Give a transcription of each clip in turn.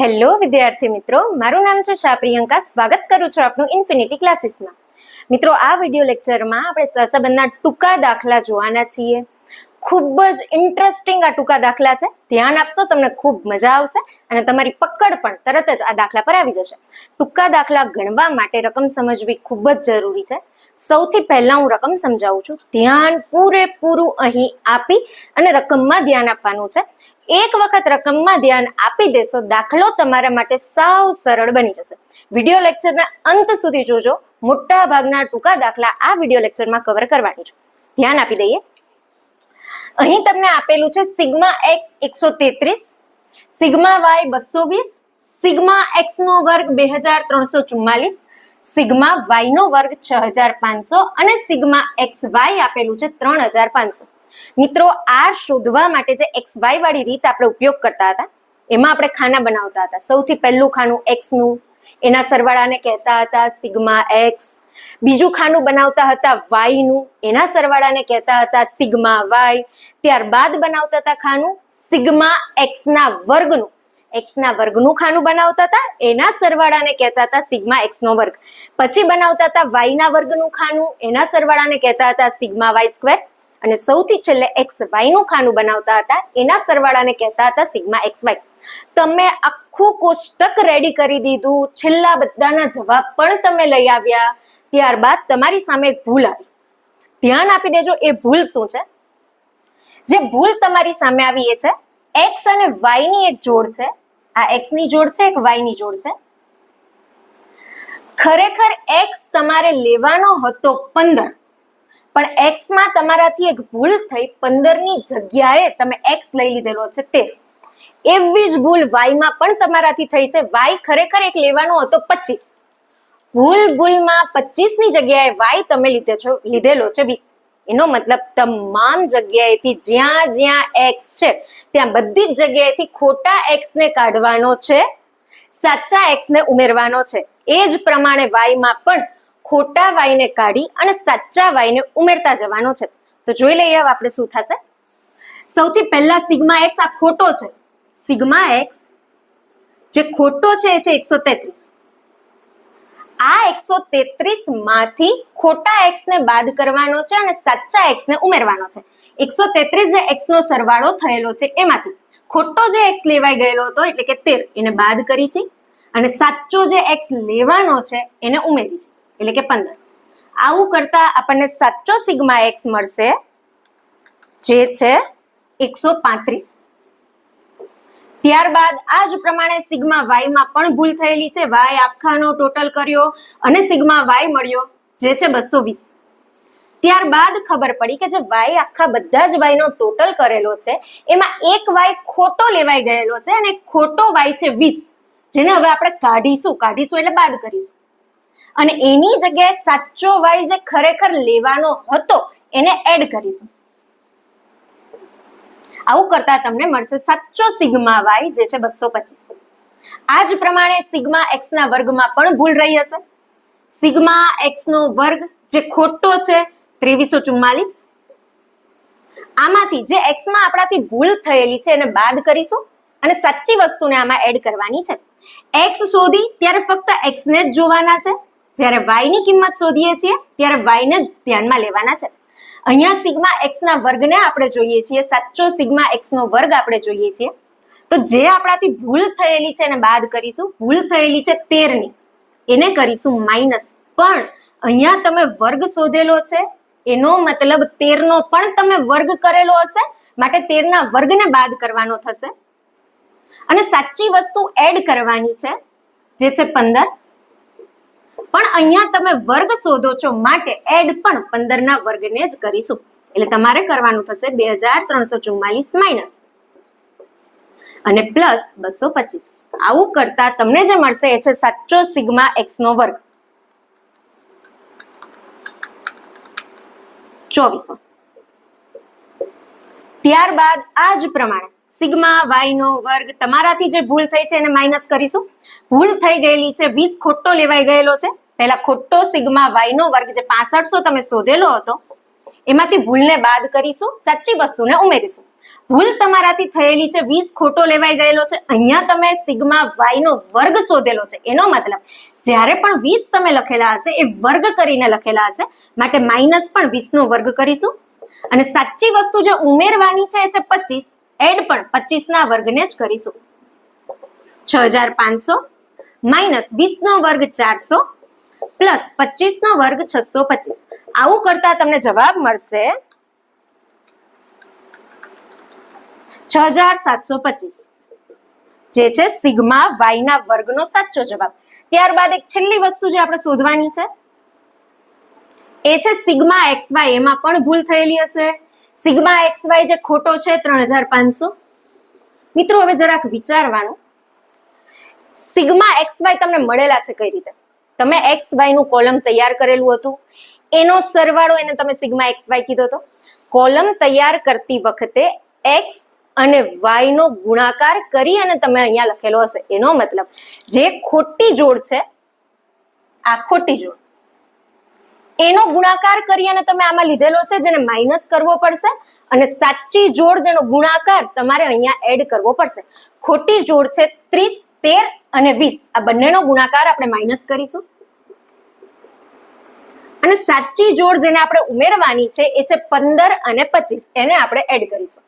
Hello વિદ્યાર્થી મિત્રો, મારું નામ છે શાહ પ્રિયંકા. સ્વાગત કરું છું આપનું ઇન્ફિનિટી ક્લાસીસમાં. મિત્રો, આ વિડીયો લેક્ચરમાં આપણે સહસંબંધના ટૂંકા દાખલા જોવાના છીએ. ખૂબ જ ઇન્ટરેસ્ટિંગ આ ટૂંકા દાખલા છે. ધ્યાન આપશો, તમને ખૂબ મજા આવશે અને તમારી પકડ પણ તરત જ આ દાખલા પર આવી જશે. ટૂંકા દાખલા ગણવા માટે રકમ સમજવી ખૂબ જ જરૂરી છે. સૌથી પહેલા હું રકમ સમજાવું છું. ધ્યાન પૂરેપૂરું અહીં આપી અને રકમમાં ધ્યાન આપવાનું છે. એક વખત રકમમાં ધ્યાન આપી દેશો, દાખલો તમારા માટે સાવ સરળ બની જશે. વિડીયો લેક્ચરના અંત સુધી જોજો. મોટા ભાગના ટૂંકા દાખલા આ વિડીયો લેક્ચરમાં કવર કરવાની છે. ધ્યાન આપી દઈએ. અહીં તમને આપેલું છે sigma x 133, sigma y 220, sigma x નો વર્ગ 2344, સિગ્મા વાય નો વર્ગ 6500 અને સિગ્મા એક્સ વાય આપેલું છે 3500. મિત્રો, આ શોધવા માટે જે એક્સ વાય વાળી રીત આપણે ઉપયોગ કરતા હતા, એમાં આપણે ખાના બનાવતા હતા. સૌથી પહેલું ખાનું એક્સ નું, એના સરવાળાને કહેતા હતા સિગ્મા એક્સ. બીજું ખાનું બનાવતા હતા વાય નું, એના સરવાળાને કહેતા હતા સિગ્મા વાય. ત્યારબાદ બનાવતા હતા ખાનું સિગ્મા એક્સ ના વર્ગનું, એક્સ ના વર્ગનું ખાનું બનાવતા હતા, એના સરવાળાને કહેતા હતા સિગ્મા એક્સ નો વર્ગ. પછી બનાવતા હતા વાય ના વર્ગનું ખાનું, એના સરવાળાને કહેતા હતા સિગ્મા વાય સ્ક્વેર. અને સૌથી છેલ્લે એક્સ વાય નું ખાનું બનાવતા હતા, એના સરવાળાને કહેતા હતા સિગ્મા એક્સ વાય. તમે આખું કોષ્ટક રેડી કરી દીધું, છેલ્લા બધાના જવાબ પણ તમે લઈ આવ્યા. ત્યારબાદ તમારી સામે એક ભૂલ આવી. ધ્યાન આપી દેજો, એ ભૂલ શું છે? જે ભૂલ તમારી સામે આવી એ છે એક્સ અને વાય ની એક જોડ છે. આ એક્સ ની જોડ છે, એક વાય ની જોડ છે. ખરેખર એક્સ તમારે લેવાનો હતો 15, પણ એક્સ માં તમારાથી એક ભૂલ થઈ. 15 ની જગ્યાએ તમે એક્સ લઈ લીધેલો છે 13. એવી જ ભૂલ વાય માં પણ તમારાથી થઈ છે. વાય ખરેખર એક લેવાનો હતો 25. ભૂલમાં 25 ની જગ્યાએ વાય તમે લીધેલો છે 20. એનો મતલબ તમામ જગ્યાએથી જ્યાં જ્યાં એક્સ છે ત્યાં બધી જ જગ્યાએથી ખોટા એક્સ ને કાઢવાનો છે, સાચા એક્સ ને ઉમેરવાનો છે. એ જ પ્રમાણે વાય માં પણ ખોટા વાય ને કાઢી અને સાચા વાય ને ઉમેરતા જવાનો છે. તો જોઈ લઈએ હવે આપણે શું થશે. સૌથી પહેલા સિગ્મા એક્સ આ ખોટો છે. સિગ્મા એક્સ જે ખોટો છે એ છે 133. આ 133 માંથી ખોટા એક્સ ને બાદ કરવાનો છે અને સાચા એક્સ ને ઉમેરવાનો છે. 133 જે એક્સ નો સરવાળો થયેલો છે એમાંથી ખોટો જે એક્સ લેવાઈ ગયેલો હતો એટલે કે 13 એને બાદ કરી છે અને સાચો જે એક્સ લેવાનો છે એને ઉમેરી છે એટલે કે 15. આવું કરતા આપણને સાચો સિગ્મા એક્સ મળશે જે છે 135. ત્યારબાદ આ જ પ્રમાણે સિગ્મા વાય માં પણ ભૂલ થયેલી છે. વાય આખાનો ટોટલ કર્યો અને સિગ્મા વાય મળ્યો જે છે 220. ત્યારબાદ ખબર પડી કે જે વાય આખા બધા જ વાય નો ટોટલ કરેલો છે એમાં એક વાય ખોટો લેવાઈ ગયેલો છે અને ખોટો વાય છે 20, જેને હવે આપણે કાઢીશું એટલે બાદ કરીશું. અને એની જગ્યાએ સાચો વાય જે ખરેખર લેવાનો હતો એને એડ કરીશું. આવું કરતા તમને મળશે સાચો સિગ્મા વાય જે છે 225. આ જ પ્રમાણે સિગ્મા એક્સ ના વર્ગમાં પણ ભૂલ રહી હશે. સિગ્મા એક્સ નો વર્ગ જે ખોટો છે 2344. આમાંથી જે એક્સ માં આપણાથી ભૂલ થયેલી છે એને બાદ કરીશું અને સાચી વસ્તુને આમાં એડ કરવાની છે. એક્સ શોધી ત્યારે ફક્ત એક્સ ને જ જોવાના છે. જ્યારે વાય ની કિંમત શોધીએ છીએ ત્યારે વાય ને ધ્યાનમાં લેવાના છે. અહીંયા સિગ્મા એક્સ ના વર્ગને આપણે જોઈએ છીએ, સાચો સિગ્મા એક્સ નો વર્ગ આપણે જોઈએ છીએ. તો જે આપણાથી ભૂલ થયેલી છે એને બાદ કરીશું. ભૂલ થયેલી છે 13 ની, એને કરીશું માઇનસ. પણ અહીંયા તમે વર્ગ શોધેલો છે એનો મતલબ 13 નો પણ તમે વર્ગ કરેલો હશે, માટે 13 ના વર્ગને બાદ કરવાનો થશે અને સાચી વસ્તુ એડ કરવાની છે જે છે 15. પણ અહીંયા તમે વર્ગ શોધો છો માટે એડ પણ 15 ના વર્ગને જ કરીશું. એટલે તમારે કરવાનું થશે 2344 માઇનસ અને પ્લસ 225. આવું કરતા તમને જે મળશે એ છે સાચો સિગ્મા એક્સ નો વર્ગ 2400. ત્યારબાદ આ જ પ્રમાણે સિગ્મા વાય નો વર્ગ, તમારાથી જે ભૂલ થઈ છે એને માઇનસ કરીશું. ભૂલ થઈ ગયેલી છે 20, ખોટો લેવાઈ ગયેલો છે. પહેલા ખોટો સિગ્મા વાય નો વર્ગ જે 6500 તમે શોધેલો હતો એમાંથી ભૂલને બાદ કરીશું, સાચી વસ્તુને ઉમેરીશું. ભૂલ તમારાથી થયેલી છે, 20 ખોટો લેવાઈ ગયેલો છે. અહીંયા તમે સિગ્મા વાય નો વર્ગ શોધેલો છે. એનો મતલબ જ્યારે પણ 20 તમે લખેલા હશે એ વર્ગ કરીને લખેલા હશે, માટે માઇનસ પણ 20 નો વર્ગ કરીશું. અને સાચી વસ્તુ જે ઉમેરવાની છે એ છે 25, એડ પણ 25 ના વર્ગને જ કરીશું. 6500 માઇનસ 20 નો વર્ગ 400 પ્લસ 25 નો વર્ગ 625. આવું કરતા તમને જવાબ મળશે 6725, જે છે સિગ્મા વાય ના વર્ગનો સાચો જવાબ. ત્યારબાદ એક છેલ્લી વસ્તુ જે આપણે શોધવાની છે એ છે સિગ્મા એક્સ વાય. એમાં પણ ભૂલ થયેલી હશે. સિગ્મા એક્સ વાય જે ખોટો છે 3500. મિત્રો હવે જરાક વિચારવાનું, સિગ્મા એક્સ વાય તમને મળેલા છે કઈ રીતે? તમે એક્સ વાય નું કોલમ તૈયાર કરેલું હતું, એનો સરવાળો એને તમે સિગ્મા એક્સ વાય કીધો હતો. કોલમ તૈયાર કરતી વખતે એક્સ અને વાય નો ગુણાકાર કરી અને તમે અહીંયા લખેલો હશે. એનો મતલબ જે ખોટી જોડ છે, આ ખોટી જોડ, એનો ગુણાકાર કરી અને તમે આમાં લીધેલો છે, જેને માઇનસ કરવો પડશે. અને સાચી જોડ જેનો ગુણાકાર તમારે અહીંયા એડ કરવો પડશે. ખોટી જોડ છે 30, 13 અને 20. આ બંનેનો ગુણાકાર આપણે માઇનસ કરીશું. અને સાચી જોડ જેને આપણે ઉમેરવાની છે એ છે 15 અને 25. એને આપણે એડ કરીશું.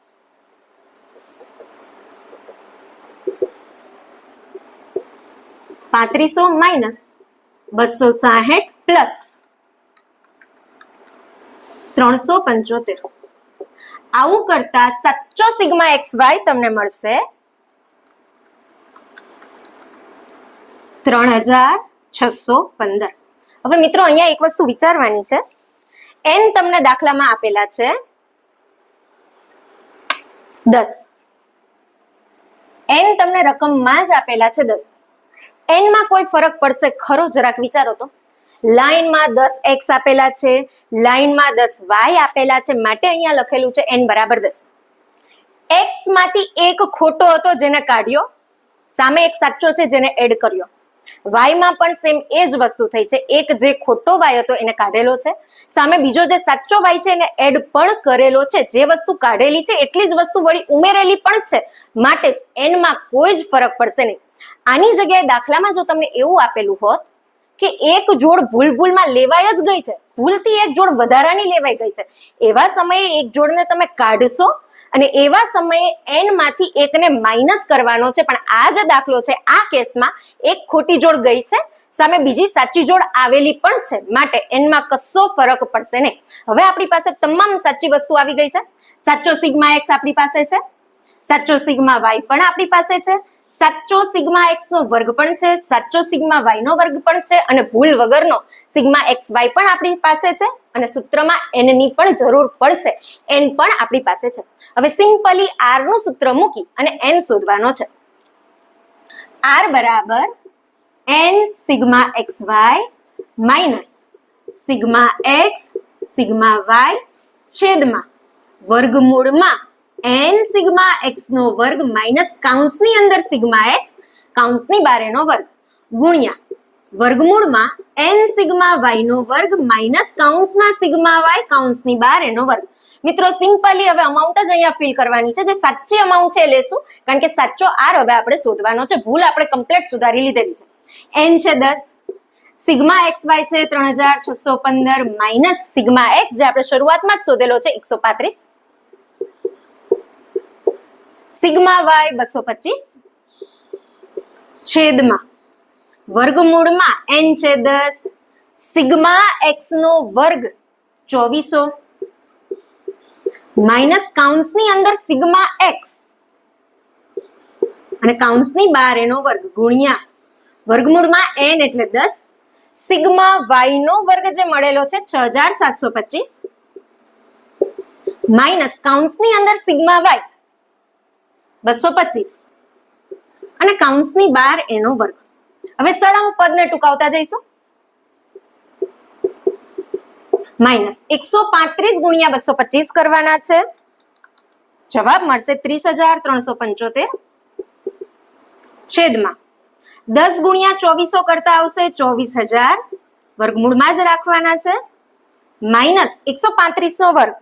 $3500 માઇનસ 260 પ્લસ 375. આવું કરતા સાચો સિગ્મા એક્સ વાય તમને મળશે 3615. હવે મિત્રો અહીંયા એક વસ્તુ વિચારવાની છે. n તમને દાખલામાં આપેલા છે 10. n તમને રકમમાં જ આપેલા છે 10. n માં કોઈ ફરક પડશે ખરો? જરાક વિચારો તો. લાઈનમાં 10x આપેલા છે, લાઈનમાં 10y આપેલા છે, માટે અહીંયા લખેલું છે n બરાબર 10. x માંથી એક ખોટો હતો જેને કાઢ્યો, સામે એક સાચો છે જેને એડ કર્યો. y માં પણ સેમ એ જ વસ્તુ થઈ છે. એક જે ખોટો y હતો એને કાઢેલો છે, સામે બીજો જે સાચો y છે એને એડ પણ કરેલો છે. જે વસ્તુ કાઢેલી છે એટલી જ વસ્તુ વળી ઉમેરેલી પણ છે, માટે જ n માં કોઈ જ ફરક પડશે નહીં. આની જગ્યાએ દાખલામાં જો તમને એવું આપેલું હોત કે એક જોડ ભૂલમાં લેવાઈ જ ગઈ છે, ભૂલથી એક જોડ વધારાની લેવાઈ ગઈ છે, એવા સમયે એક જોડને તમે કાઢશો અને એવા સમયે n માંથી એકને માઇનસ કરવાનો છે. પણ આ જે દાખલો છે આ કેસમાં એક ખોટી જોડ ગઈ છે, સામે બીજી સાચી જોડ આવેલી પણ છે, માટે n માં કશો ફરક પડશે નહીં. હવે આપણી પાસે તમામ સાચી વસ્તુ આવી ગઈ છે. સાચો સિગ્મા એક્સ આપણી પાસે છે, સાચો સિગ્મા વાય પણ આપણી પાસે છે, સાચો સિગ્મા એક્સ નો વર્ગ પણ છે, સાચો સિગ્મા વાય નો વર્ગ પણ છે, અને ભૂલ વગરનો સિગ્મા એક્સ વાય પણ આપણી પાસે છે. અને સૂત્રમાં n ની પણ જરૂર પડશે, n પણ આપણી પાસે છે. હવે સિમ્પલી r નું સૂત્ર મૂકી અને n શોધવાનો છે. r બરાબર n sigma X Y minus sigma X sigma Y છેદમાં વર્ગમૂળમાં n સિગ્મા એક્સ નો વર્ગ માઇનસ કાઉન્સની અંદર સિગ્મા એક્સ કાઉન્સની બહાર એનો વર્ગ ગુણ્યા વર્ગમૂળમાં n સિગ્મા વાય નો વર્ગ માઇનસ કાઉન્સમાં સિગ્મા વાય કાઉન્સની બહાર એનો વર્ગ. મિત્રો સિમ્પલી હવે અમાઉન્ટ જ અહીંયા ફિલ કરવાની છે. જે સાચી અમાઉન્ટ છે એ લેશું, કારણ કે સાચો r હવે આપણે શોધવાનો છે. ભૂલ આપણે કમ્પ્લીટ સુધારી લીધેલી છે. n છે 10, સિગ્મા એક્સ વાય છે 3615 માઇનસ સિગ્મા એક્સ જે આપણે શરૂઆતમાં જ શોધેલો છે 135, સિગ્મા વાય 225 છેદમાં વર્ગમૂળમાં n છે 10, સિગ્મા એક્સ નો વર્ગ 2400 માઇનસ કાઉન્સની અંદર સિગ્મા એક્સ અને કાઉન્સની બહાર એનો વર્ગ ગુણ્યા વર્ગમૂળમાં n એટલે 10, સિગ્મા વાય નો વર્ગ જે મળેલો છે 6725 માઇનસ કાઉન્સની અંદર સિગ્મા વાય 225 અને કાઉન્સની બહાર એનો વર્ગ. હવે સળંગ પદને ટૂંકાવતા જઈશું. માઇનસ 135 ગુણ્યા 225 કરવાના છે. જવાબ મળશે 30375 છેદમાં 10 ગુણ્યા 2400 કરતા આવશે 24000, વર્ગમૂળમાં જ રાખવાના છે, માઇનસ 135 નો વર્ગ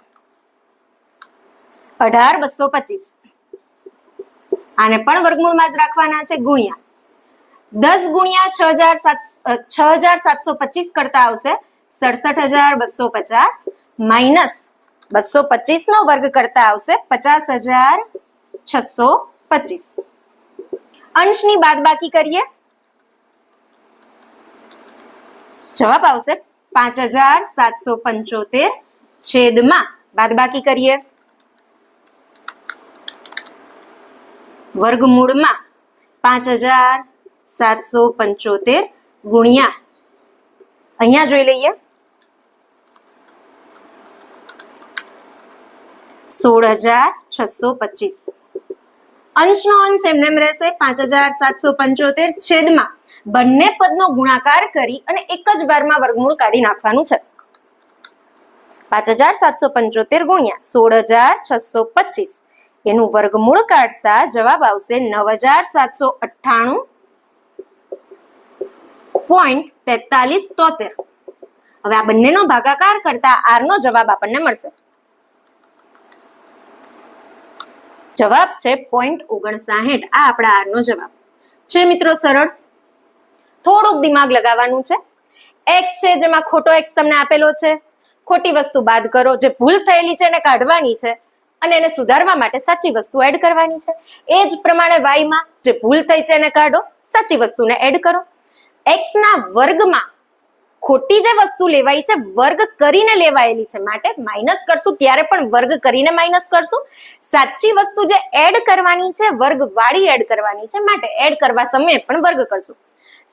18,225. આને પણ વર્ગમૂળમાં જ રાખવાના છે, ગુણ્યા 10 ગુણ્યા 6,725 કરતા આવશે 67,250 માઇનસ 225 નો વર્ગ કરતા આવશે 50,625. અંશની બાદબાકી કરીએ, જવાબ આવશે 5,775 છેદમાં બાદબાકી કરીએ વર્ગમૂળમાં 5,775 ગુણ્યા અહીંયા જોઈ લઈએ 16,625. અંશનો અંશ એમને એમ રહેશે 5,775 છેદમાં બંને પદનો ગુણાકાર કરી અને એક જ વારમાં વર્ગમૂળ કાઢી નાખવાનું છે. 5,775 ગુણ્યા 16,625 એનું વર્ગમૂળ કાઢતા જવાબ આવશે 9,798.4373. હવે આ બંનેનો ભાગાકાર કરતા આર નો જવાબ આપણને મળશે. જવાબ છે 0.59. આ આપણા આર નો જવાબ છે. મિત્રો સરળ, થોડુંક દિમાગ લગાવવાનું છે. એક્સ છે જેમાં ખોટો એક્સ તમને આપેલો છે, ખોટી વસ્તુ બાદ કરો, જે ભૂલ થયેલી છે એને કાઢવાની છે અને એને સુધારવા માટે સાચી વસ્તુ એડ કરવાની છે. એ જ પ્રમાણે વાય માં જે ભૂલ થઈ છે એને કાઢો, સાચી વસ્તુને એડ કરો. એક્સ ના વર્ગમાં ખોટી જે વસ્તુ લેવાઈ છે વર્ગ કરીને લેવાયેલી છે, માટે માઇનસ કરશું ત્યારે પણ વર્ગ કરીને માઇનસ કરશું. સાચી વસ્તુ જે એડ કરવાની છે વર્ગ વાળી એડ કરવાની છે, માટે એડ કરવા સમયે પણ વર્ગ કરશું.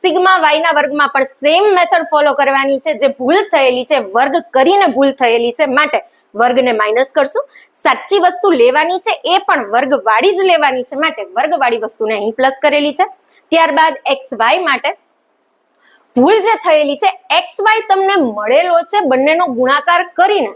સિગ્મા વાય ના વર્ગમાં પણ સેમ મેથડ ફોલો કરવાની છે. જે ભૂલ થયેલી છે વર્ગ કરીને ભૂલ થયેલી છે, માટે વર્ગને માઇનસ કરશું. સાચી વસ્તુ લેવાની છે એ પણ વર્ગ વાળી જ લેવાની છે, માટે વર્ગ વાળી વસ્તુને અહીં પ્લસ કરેલી છે. ત્યારબાદ એક્સ વાય માટે ભૂલ જે થયેલી છે, એક્સ વાય તમને મળેલો છે બંનેનો ગુણાકાર કરીને,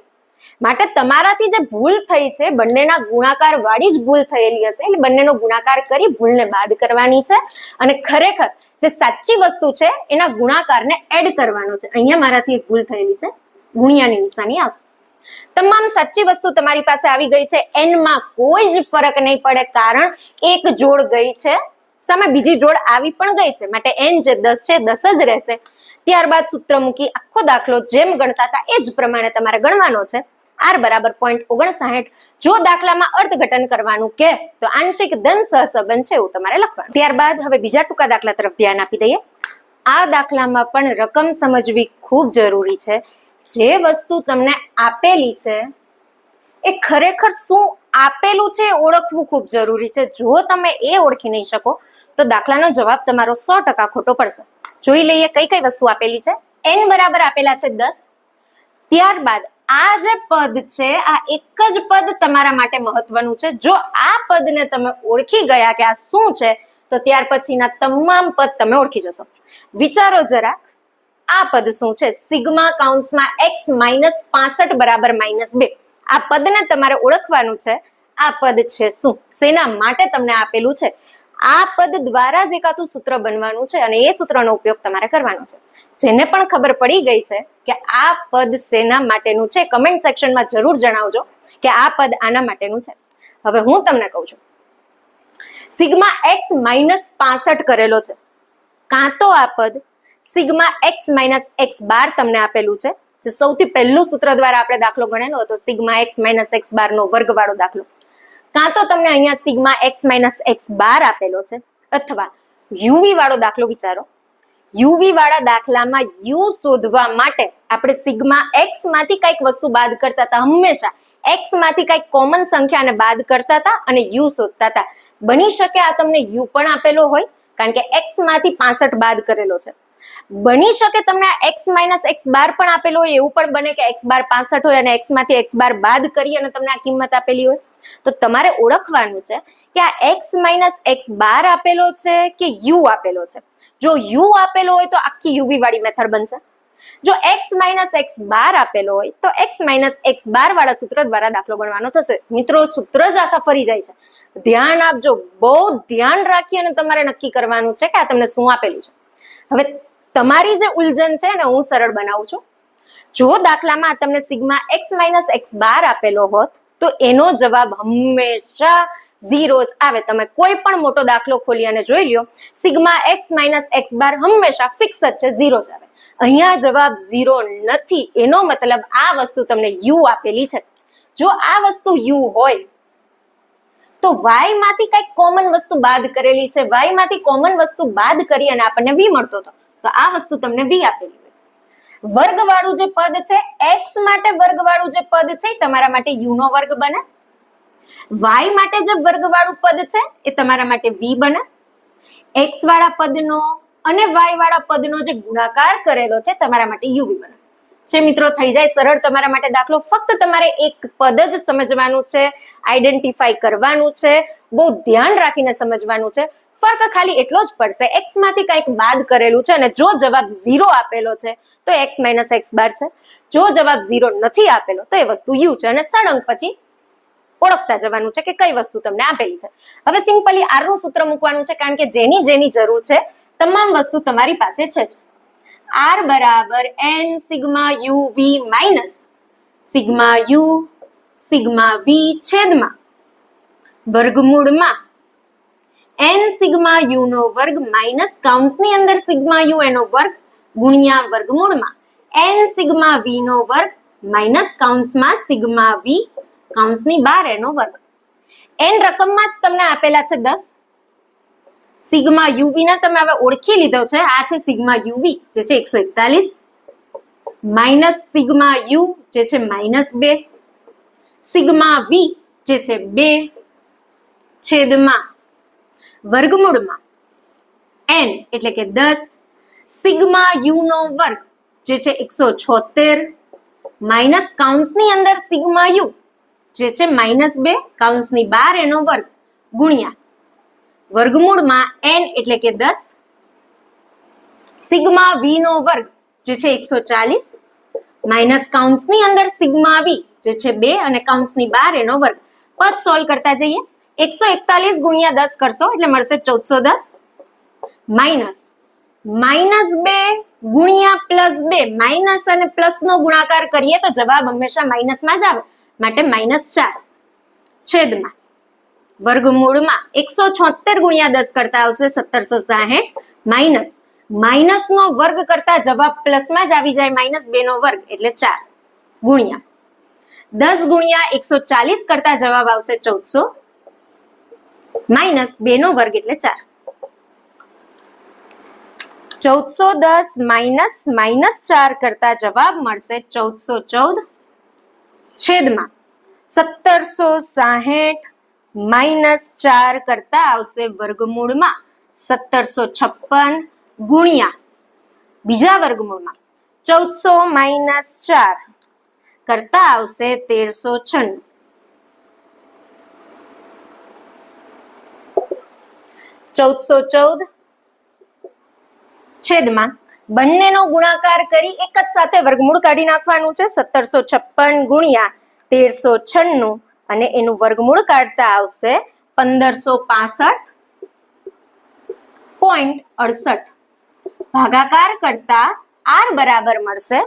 માટે તમારાથી જે ભૂલ થઈ છે બંનેના ગુણાકાર વાળી જ ભૂલ થયેલી હશે, એટલે બંનેનો ગુણાકાર કરી ભૂલને બાદ કરવાની છે અને ખરેખર જે સાચી વસ્તુ છે એના ગુણાકારને એડ કરવાનો છે. અહીંયા મારાથી એક ભૂલ થયેલી છે, ગુણ્યાની નિશાની આવશે. તમામ સાચી વસ્તુ તમારી પાસે આવી ગઈ છે. એન માં કોઈ જ ફરક નહીં પડે, કારણ એક જોડ ગઈ છે સામે બીજી જોડ આવી પણ ગઈ છે, માટે એન જે 10 છે 10 જ રહેશે. ત્યારબાદ સૂત્ર મૂકી આખો દાખલો જેમ ગણતા હતા એ જ પ્રમાણે તમારે ગણવાનો છે. આર બરાબર 0.59. જો દાખલામાં અર્થઘટન કરવાનું કે તો આંશિક ધન સહસંબંધ છે એવું તમારે લખવાનું. ત્યારબાદ હવે બીજા ટૂંકા દાખલા તરફ ધ્યાન આપી દઈએ. આ દાખલામાં પણ રકમ સમજવી ખૂબ જરૂરી છે. જે વસ્તુ તમને આપેલી છે એ ખરેખર શું આપેલું છે ઓળખવું ખૂબ જરૂરી છે. જો તમે એ ઓળખી નહીં શકો તો દાખલાનો જવાબ તમારો 100% ખોટો પડશે. જોઈ લઈએ કઈ કઈ વસ્તુ આપેલી છે. એન બરાબર આપેલા છે 10. ત્યારબાદ આ જે પદ છે આ એક જ પદ તમારા માટે મહત્વનું છે. જો આ પદને તમે ઓળખી ગયા કે આ શું છે તો ત્યાર પછીના તમામ પદ તમે ઓળખી જશો. વિચારો જરા, આ પદ શું છે? સિગ્મા કૌંસમાં x માઇનસ 65 બરાબર -2. આ પદને તમારે ઓળખવાનું છે. આ પદ છે શું, શેના માટે તમને આપેલું છે? આ પદ દ્વારા જ એકાતું સૂત્ર બનવાનું છે અને એ સૂત્રનો ઉપયોગ તમારે કરવાનો છે. જેને પણ ખબર પડી ગઈ છે કે આ પદ શેના માટેનું છે, કમેન્ટ સેક્શનમાં જરૂર જણાવજો કે આ પદ આના માટેનું છે. હવે હું તમને કહું છું, સિગ્મા x માઇનસ 65 કરેલો છે, કાં તો આ પદ સિગ્મા x માઇનસ x બાર તમને આપેલું છે, જે સૌથી પહેલું સૂત્ર દ્વારા આપણે દાખલો ગણેલો હતો, સિગ્મા x માઇનસ x બાર નો વર્ગ વાળો દાખલો, કાં તો તમને અહીંયા સિગ્મા x માઇનસ x બાર આપેલો છે, અથવા યુવી વાળો દાખલો વિચારો. યુવી વાળા દાખલામાં યુ શોધવા માટે આપણે સિગ્મા x માંથી કઈક વસ્તુ બાદ કરતા હતા, હંમેશા x માંથી કઈક કોમન સંખ્યાને બાદ કરતા હતા અને યુ શોધતા હતા. બની શકે આ તમને યુ પણ આપેલો હોય, કારણ કે x માંથી 65 બાદ કરેલો છે. બની શકે તમને આ x માઇનસ x બાર પણ આપેલો હોય, એવું પણ બને કે x બાર 65 હોય અને x માંથી x બાર બાદ કરી અને તમને આ કિંમત આપેલી હોય. તો તમારે ઓળખવાનું છે કે આ x માઇનસ x બાર આપેલો છે કે યુ આપેલો છે. જો યુ આપેલો હોય તો આખી યુવી વાળી મેથડ બનશે. જો x માઇનસ x બાર આપેલો હોય તો x માઇનસ x બાર વાળા સૂત્ર દ્વારા દાખલો ગણવાનો થશે. મિત્રો, સૂત્ર જ આખા ફરી જાય છે. ધ્યાન આપજો, બહુ ધ્યાન રાખી અને તમારે નક્કી કરવાનું છે કે આ તમને શું આપેલું છે. હવે તમારી જે ઉલઝન છે ને હું સરળ બનાવું છું. જો દાખલામાં તમને સિગ્મા x માઇનસ x બાર આપેલો હોત તો એનો જવાબ હંમેશા 0 જ આવે. તમે કોઈ પણ મોટો દાખલો ખોલી અને જોઈ લ્યો, sigma x minus x bar હંમેશા ફિક્સ જ છે, 0 જ આવે. અહીંયા જવાબ 0 નથી. એનો મતલબ આ વસ્તુ તમને યુ આપેલી છે. જો આ વસ્તુ યુ હોય તો y માંથી કઈક કોમન વસ્તુ બાદ કરેલી છે. y માંથી કોમન વસ્તુ બાદ કરી અને આપણને v મળતો હતો, તો આ વસ્તુ તમને v આપેલી હોય. વર્ગવાળું જે પદ છે, x માટે વર્ગવાળું જે પદ છે એ તમારા માટે u નો વર્ગ બને. y માટે જે વર્ગવાળું પદ છે એ તમારા માટે v બને. x વાળા પદનો અને y વાળા પદનો જે ગુણાકાર કરેલો છે તમારા માટે uv બને છે. મિત્રો થઈ જાય સરળ તમારા માટે દાખલો. ફક્ત તમારે એક પદ જ સમજવાનું છે, આઈડેન્ટિફાઈ કરવાનું છે, બહુ ધ્યાન રાખીને સમજવાનું છે. ફર્ક ખાલી એટલો જ પડશે, x માંથી કંઈક બાદ કરેલું છે અને જો જવાબ 0 આપેલો છે તો x માઇનસ એક્સ બાર છે. જો જવાબ 0 નથી આપેલો તો એ વસ્તુ u છે અને સળંગ પછી ઓળખતા જવાનું છે કે કઈ વસ્તુ તમને આપેલી છે. હવે સિમ્પલી r નું સૂત્ર મૂકવાનું છે, કારણ કે જેની જરૂર છે તમામ વસ્તુ તમારી પાસે છે જ. r બરાબર n sigma u v minus sigma u sigma v છેદમાં વર્ગમૂળમાં n સિગ્મા u નો વર્ગ માઇનસ કૌંસની અંદર સિગ્મા u એનો વર્ગ ગુણ્યા વર્ગમૂળમાં n સિગ્મા v નો વર્ગ માઇનસ કૌંસમાં સિગ્મા v કૌંસની બહાર એનો વર્ગ. n રકમમાં જ તમને આપેલા છે 10. સિગ્મા uv ના તમે હવે ઓળખી લીધો છે. આ છે સિગ્મા uv જે છે 141 માઇનસ સિગ્મા u જે છે -2 સિગ્મા v જે છે 2 છેદમાં વર્ગમૂળમાં n એટલે કે 10 સિગ્મા u નો વર્ગ જે છે 176 માઇનસ કૌંસની અંદર સિગ્મા u જે છે -2 કૌંસની બહાર એનો વર્ગ ગુણ્યા વર્ગમૂળમાં n એટલે કે 10 સિગ્મા v નો વર્ગ જે છે 140 માઇનસ કૌંસની અંદર સિગ્મા v જે છે 2 અને કૌંસની બહાર એનો વર્ગ. પદ સોલ્વ કરતા જઈએ. 141 ગુણ્યા 10 કરશો એટલે મળશે 1410 માઇનસ -2 ગુણ્યા +2. માઇનસ અને પ્લસ નો ગુણાકાર કરીએ તો જવાબ હંમેશા માઇનસમાં જ આવે, માટે -4 છેદમાં વર્ગમૂળમાં 176 ગુણ્યા 10 કરતા આવશે 1760 માઇનસ માઇનસ નો વર્ગ કરતા જવાબ પ્લસમાં જ આવી જાય, -2 નો વર્ગ એટલે 4 ગુણ્યા 10 ગુણ્યા 140 કરતા જવાબ આવશે 1400 માઇનસ 2 નો વર્ગ એટલે 4. 1410 માઇનસ -4 કરતા જવાબ મળશે 1414 છેદમાં 1760 -4 કરતા આવશે વર્ગમૂળમાં 1756 ગુણ્યા બીજા વર્ગમૂળમાં 1400 -4 કરતા આવશે 1396. 1414 છેદમાં બંનેનો ગુણાકાર કરી એક જ સાથે વર્ગમૂળ કાઢી નાખવાનું છે. 1756 ગુણ્યા 1396 અને એનું વર્ગમૂળ કાઢતા આવશે 1565.68. ભાગાકાર કરતા r બરાબર મળશે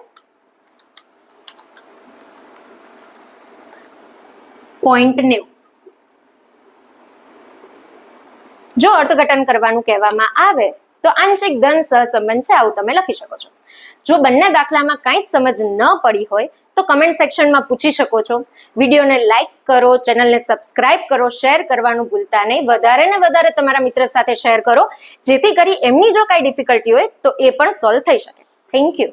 0.90. જો અર્થઘટન કરવાનું કહેવામાં આવે તો આંશિક ધન સહસંબંધ છે, આવું તમે લખી શકો છો. જો બંને દાખલામાં કંઈ જ સમજ ન પડી હોય તો કમેન્ટ સેક્શનમાં પૂછી શકો છો. વિડીયોને લાઈક કરો, ચેનલને સબસ્ક્રાઇબ કરો, શેર કરવાનું ભૂલતા નહીં. વધારે ને વધારે તમારા મિત્ર સાથે શેર કરો, જેથી કરી એમની જો કાંઈ ડિફિકલ્ટી હોય તો એ પણ સોલ્વ થઈ શકે. Thank you.